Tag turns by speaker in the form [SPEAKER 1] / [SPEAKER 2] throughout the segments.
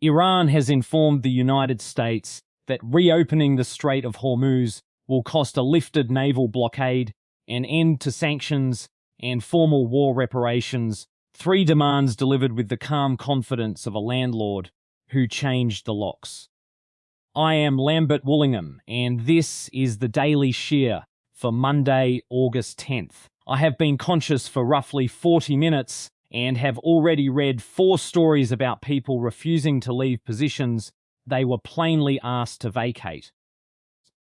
[SPEAKER 1] Iran has informed the United States that reopening the Strait of Hormuz will cost a lifted naval blockade, an end to sanctions, and formal war reparations, three demands delivered with the calm confidence of a landlord who changed the locks. I am Lambert Woollingham, and this is the Daily Shear for Monday, August 10th. I have been conscious for roughly 40 minutes and have already read 4 stories about people refusing to leave positions they were plainly asked to vacate.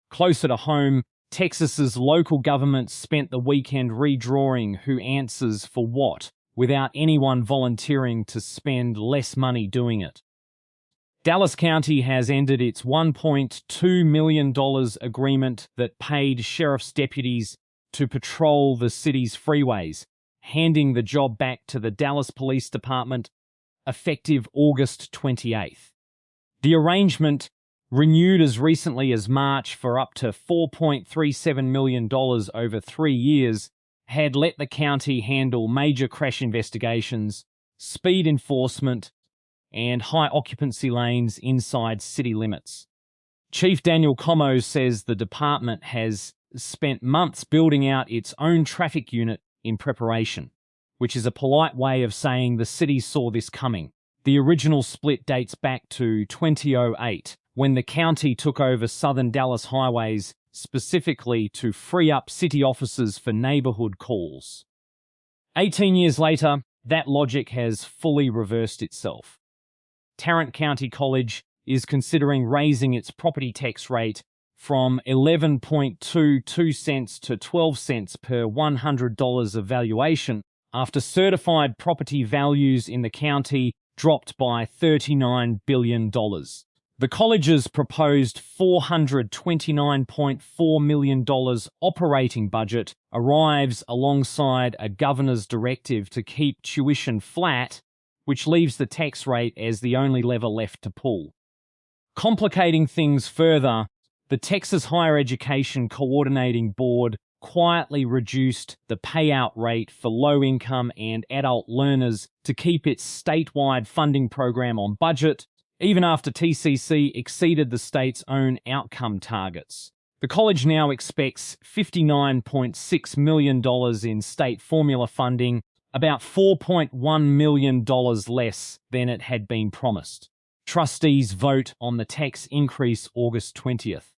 [SPEAKER 1] Closer to home, Texas's local government spent the weekend redrawing who answers for what, without anyone volunteering to spend less money doing it. Dallas County has ended its $1.2 million agreement that paid sheriff's deputies to patrol the city's freeways, handing the job back to the Dallas Police Department effective August 28th. The arrangement, renewed as recently as March for up to $4.37 million over 3 years, had let the county handle major crash investigations, speed enforcement, and high occupancy lanes inside city limits. Chief Daniel Como says the department has spent months building out its own traffic unit in preparation, which is a polite way of saying the city saw this coming. The original split dates back to 2008, when the county took over southern Dallas highways specifically to free up city officers for neighborhood calls. 18 years later, that logic has fully reversed itself. Tarrant County College is considering raising its property tax rate from 11.22 cents to 12 cents per $100 of valuation after certified property values in the county dropped by $39 billion. The college's proposed $429.4 million operating budget arrives alongside a governor's directive to keep tuition flat, which leaves the tax rate as the only lever left to pull. Complicating things further, the Texas Higher Education Coordinating Board quietly reduced the payout rate for low-income and adult learners to keep its statewide funding program on budget, even after TCC exceeded the state's own outcome targets. The college now expects $59.6 million in state formula funding, about $4.1 million less than it had been promised. Trustees vote on the tax increase August 20th.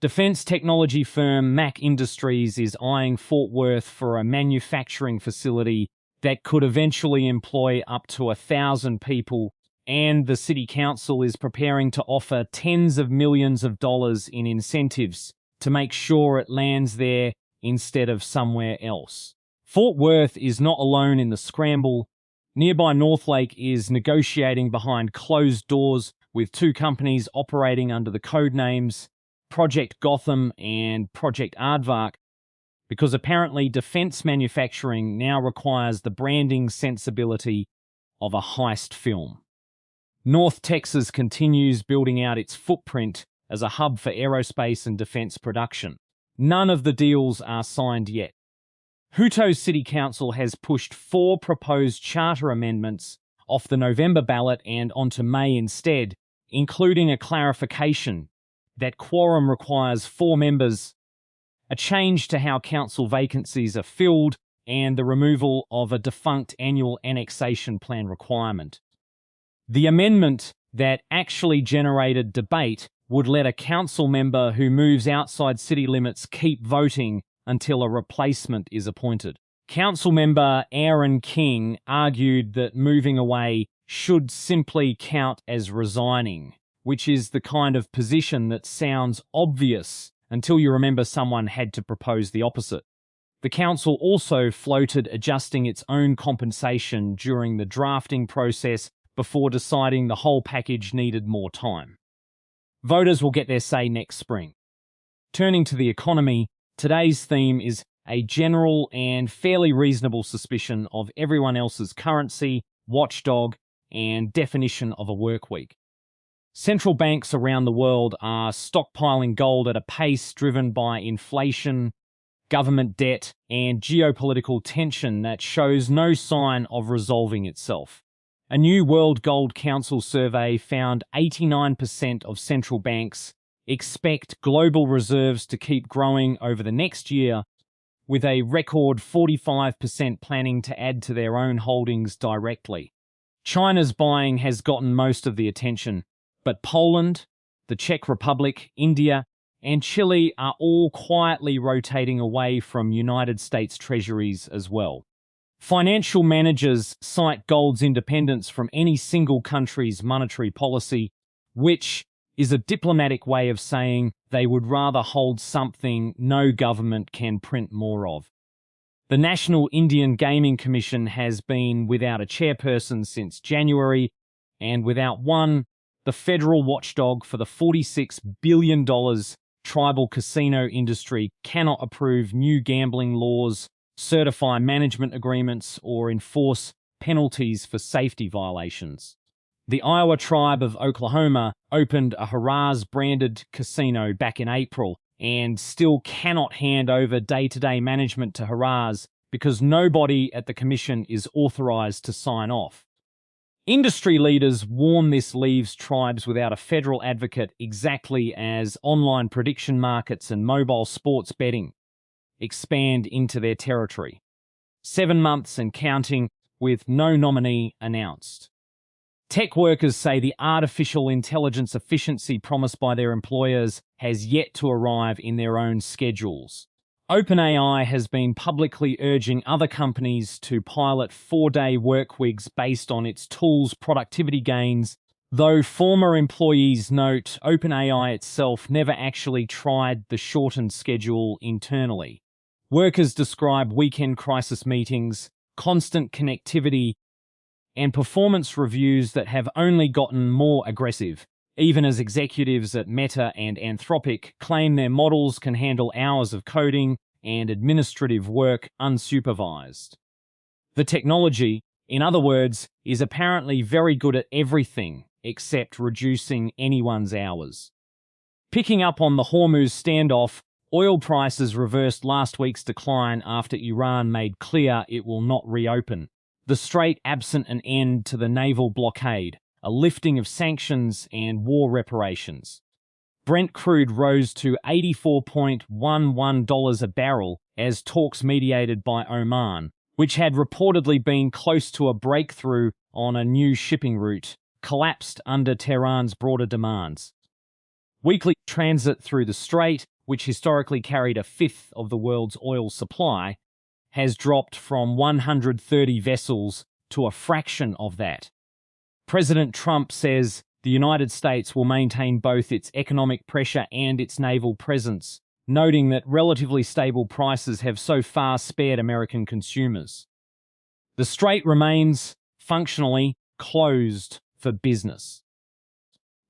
[SPEAKER 1] Defense technology firm Mac Industries is eyeing Fort Worth for a manufacturing facility that could eventually employ up to 1,000 people, and the city council is preparing to offer tens of millions of dollars in incentives to make sure it lands there instead of somewhere else. Fort Worth is not alone in the scramble. Nearby Northlake is negotiating behind closed doors with 2 companies operating under the code names Project Gotham and Project Aardvark, because apparently defense manufacturing now requires the branding sensibility of a heist film. North Texas continues building out its footprint as a hub for aerospace and defense production. None of the deals are signed yet. Hutto's City Council has pushed 4 proposed charter amendments off the November ballot and onto May instead, including a clarification that quorum requires 4 members, a change to how council vacancies are filled, and the removal of a defunct annual annexation plan requirement. The amendment that actually generated debate would let a council member who moves outside city limits keep voting until a replacement is appointed. Council member Aaron King argued that moving away should simply count as resigning, which is the kind of position that sounds obvious until you remember someone had to propose the opposite. The council also floated adjusting its own compensation during the drafting process before deciding the whole package needed more time. Voters will get their say next spring. Turning to the economy, today's theme is a general and fairly reasonable suspicion of everyone else's currency, watchdog, and definition of a work week. Central banks around the world are stockpiling gold at a pace driven by inflation, government debt, and geopolitical tension that shows no sign of resolving itself. A new World Gold Council survey found 89% of central banks expect global reserves to keep growing over the next year, with a record 45% planning to add to their own holdings directly. China's buying has gotten most of the attention, but Poland, the Czech Republic, India, and Chile are all quietly rotating away from United States treasuries as well. Financial managers cite gold's independence from any single country's monetary policy, which is a diplomatic way of saying they would rather hold something no government can print more of. The National Indian Gaming Commission has been without a chairperson since January, and without one, the federal watchdog for the $46 billion tribal casino industry cannot approve new gambling laws, certify management agreements, or enforce penalties for safety violations. The Iowa tribe of Oklahoma opened a Haraz-branded casino back in April and still cannot hand over day-to-day management to Haraz because nobody at the commission is authorized to sign off. Industry leaders warn this leaves tribes without a federal advocate, exactly as online prediction markets and mobile sports betting expand into their territory. 7 months and counting with no nominee announced. Tech workers say the artificial intelligence efficiency promised by their employers has yet to arrive in their own schedules. OpenAI has been publicly urging other companies to pilot 4-day workweeks based on its tools' productivity gains, though former employees note OpenAI itself never actually tried the shortened schedule internally. Workers describe weekend crisis meetings, constant connectivity, and performance reviews that have only gotten more aggressive, even as executives at Meta and Anthropic claim their models can handle hours of coding and administrative work unsupervised. The technology, in other words, is apparently very good at everything except reducing anyone's hours. Picking up on the Hormuz standoff, oil prices reversed last week's decline after Iran made clear it will not reopen the strait absent an end to the naval blockade, a lifting of sanctions, and war reparations. Brent crude rose to $84.11 a barrel as talks mediated by Oman, which had reportedly been close to a breakthrough on a new shipping route, collapsed under Tehran's broader demands. Weekly transit through the strait, which historically carried a fifth of the world's oil supply, has dropped from 130 vessels to a fraction of that. President Trump says the United States will maintain both its economic pressure and its naval presence, noting that relatively stable prices have so far spared American consumers. The strait remains, functionally, closed for business.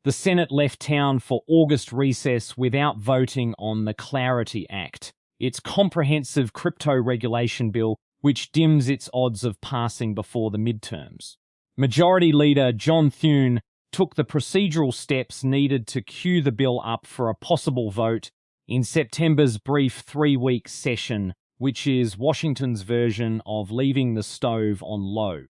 [SPEAKER 1] The Senate left town for August recess without voting on the Clarity Act, its comprehensive crypto regulation bill, which dims its odds of passing before the midterms. Majority Leader John Thune took the procedural steps needed to queue the bill up for a possible vote in September's brief 3-week session, which is Washington's version of leaving the stove on low.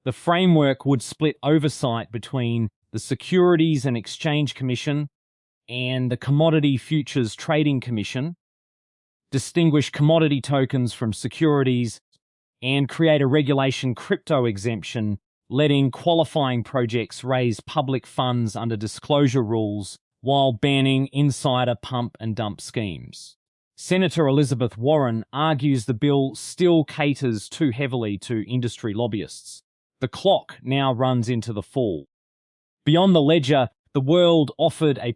[SPEAKER 1] The framework would split oversight between the Securities and Exchange Commission and the Commodity Futures Trading Commission, distinguish commodity tokens from securities, and create a regulation crypto exemption, letting qualifying projects raise public funds under disclosure rules while banning insider pump and dump schemes. Senator Elizabeth Warren argues the bill still caters too heavily to industry lobbyists. The clock now runs into the fall. Beyond the ledger, the world offered a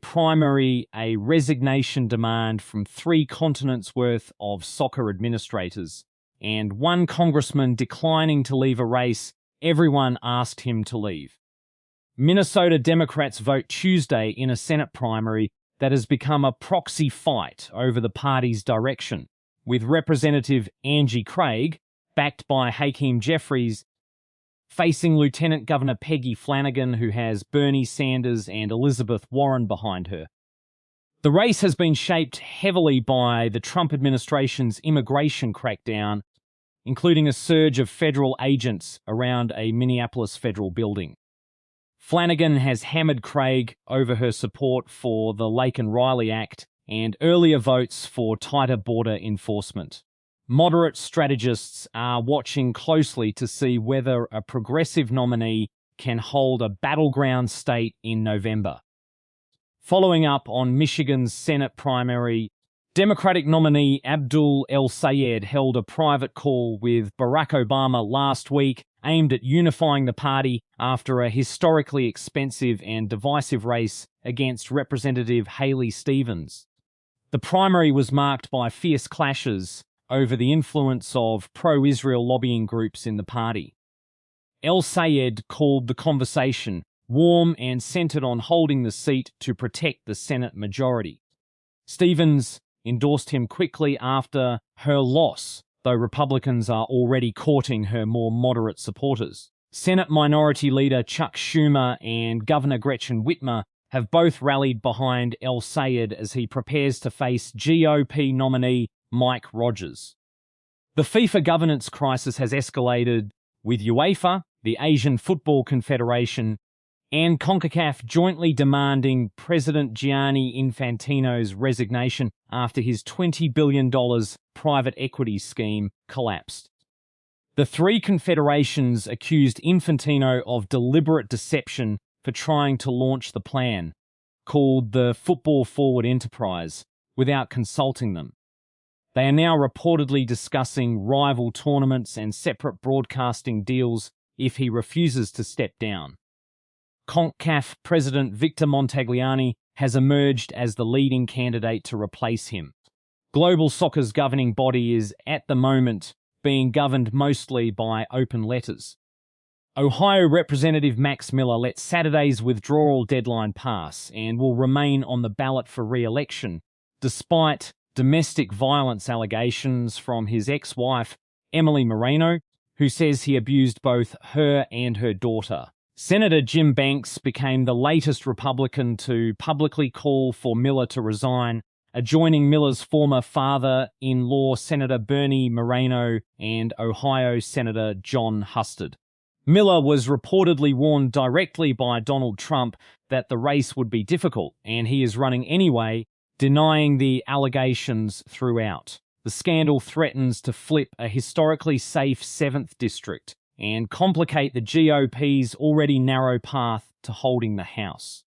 [SPEAKER 1] resignation demand from 3 continents worth of soccer administrators, and one congressman declining to leave a race everyone asked him to leave. Minnesota Democrats vote Tuesday in a Senate primary that has become a proxy fight over the party's direction, with Representative Angie Craig, backed by Hakeem Jeffries, facing Lieutenant Governor Peggy Flanagan, who has Bernie Sanders and Elizabeth Warren behind her. The race has been shaped heavily by the Trump administration's immigration crackdown, including a surge of federal agents around a Minneapolis federal building. Flanagan has hammered Craig over her support for the Laken-Riley Act and earlier votes for tighter border enforcement. Moderate strategists are watching closely to see whether a progressive nominee can hold a battleground state in November. Following up on Michigan's Senate primary, Democratic nominee Abdul El-Sayed held a private call with Barack Obama last week aimed at unifying the party after a historically expensive and divisive race against Representative Haley Stevens. The primary was marked by fierce clashes over the influence of pro-Israel lobbying groups in the party. El-Sayed called the conversation warm and centered on holding the seat to protect the Senate majority. Stevens endorsed him quickly after her loss, though Republicans are already courting her more moderate supporters. Senate Minority Leader Chuck Schumer and Governor Gretchen Whitmer have both rallied behind El-Sayed as he prepares to face GOP nominee Mike Rogers. The FIFA governance crisis has escalated, with UEFA, the Asian Football Confederation, and CONCACAF jointly demanding President Gianni Infantino's resignation after his $20 billion private equity scheme collapsed. The three confederations accused Infantino of deliberate deception for trying to launch the plan, called the Football Forward Enterprise, without consulting them. They are now reportedly discussing rival tournaments and separate broadcasting deals if he refuses to step down. CONCACAF President Victor Montagliani has emerged as the leading candidate to replace him. Global soccer's governing body is, at the moment, being governed mostly by open letters. Ohio Representative Max Miller let Saturday's withdrawal deadline pass and will remain on the ballot for re-election, despite domestic violence allegations from his ex-wife, Emily Moreno, who says he abused both her and her daughter. Senator Jim Banks became the latest Republican to publicly call for Miller to resign, adjoining Miller's former father-in-law Senator Bernie Moreno and Ohio Senator John Husted. Miller was reportedly warned directly by Donald Trump that the race would be difficult, and he is running anyway, denying the allegations throughout. The scandal threatens to flip a historically safe 7th district and complicate the GOP's already narrow path to holding the House.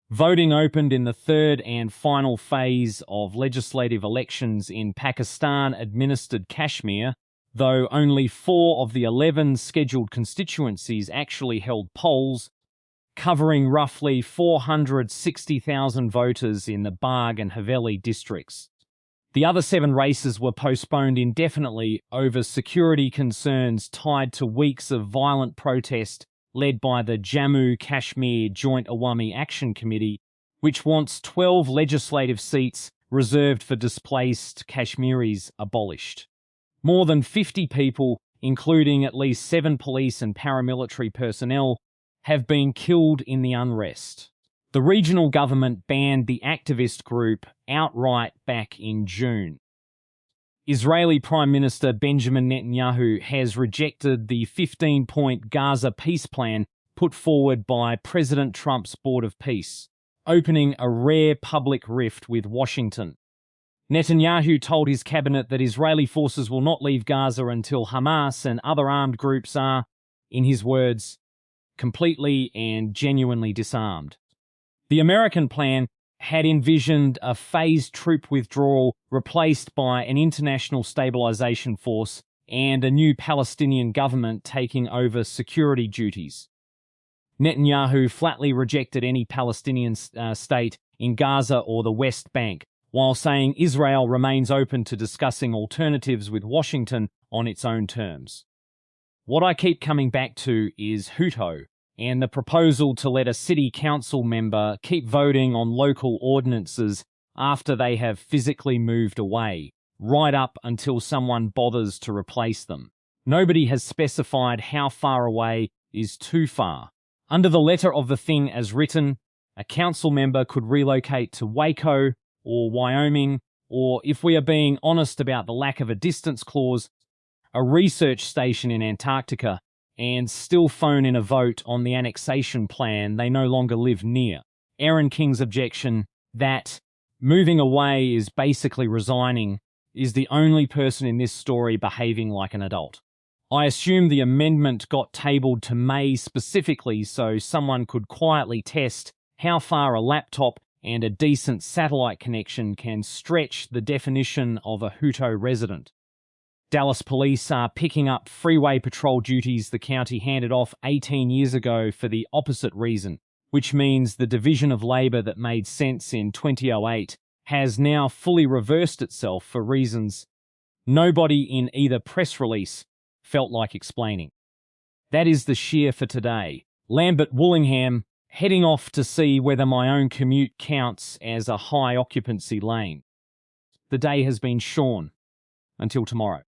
[SPEAKER 1] Voting opened in the third and final phase of legislative elections in Pakistan-administered Kashmir, though only 4 of the 11 scheduled constituencies actually held polls, covering roughly 460,000 voters in the Bagh and Haveli districts. The other 7 races were postponed indefinitely over security concerns tied to weeks of violent protest led by the Jammu Kashmir Joint Awami Action Committee, which wants 12 legislative seats reserved for displaced Kashmiris abolished. More than 50 people, including at least 7 police and paramilitary personnel, have been killed in the unrest. The regional government banned the activist group outright back in June. Israeli Prime Minister Benjamin Netanyahu has rejected the 15-point Gaza peace plan put forward by President Trump's Board of Peace, opening a rare public rift with Washington. Netanyahu told his cabinet that Israeli forces will not leave Gaza until Hamas and other armed groups are, in his words, completely and genuinely disarmed. The American plan had envisioned a phased troop withdrawal replaced by an international stabilization force and a new Palestinian government taking over security duties. Netanyahu flatly rejected any Palestinian state in Gaza or the West Bank, while saying Israel remains open to discussing alternatives with Washington on its own terms. What I keep coming back to is Hutto, and the proposal to let a city council member keep voting on local ordinances after they have physically moved away, right up until someone bothers to replace them. Nobody has specified how far away is too far. Under the letter of the thing as written, a council member could relocate to Waco or Wyoming, or if we are being honest about the lack of a distance clause, a research station in Antarctica, and still phone in a vote on the annexation plan they no longer live near. Aaron King's objection that moving away is basically resigning is the only person in this story behaving like an adult. I assume the amendment got tabled to May specifically so someone could quietly test how far a laptop and a decent satellite connection can stretch the definition of a Hutto resident. Dallas police are picking up freeway patrol duties the county handed off 18 years ago for the opposite reason, which means the division of labor that made sense in 2008 has now fully reversed itself for reasons nobody in either press release felt like explaining. That is the shear for today. Lambert-Woollingham heading off to see whether my own commute counts as a high occupancy lane. The day has been shorn. Until tomorrow.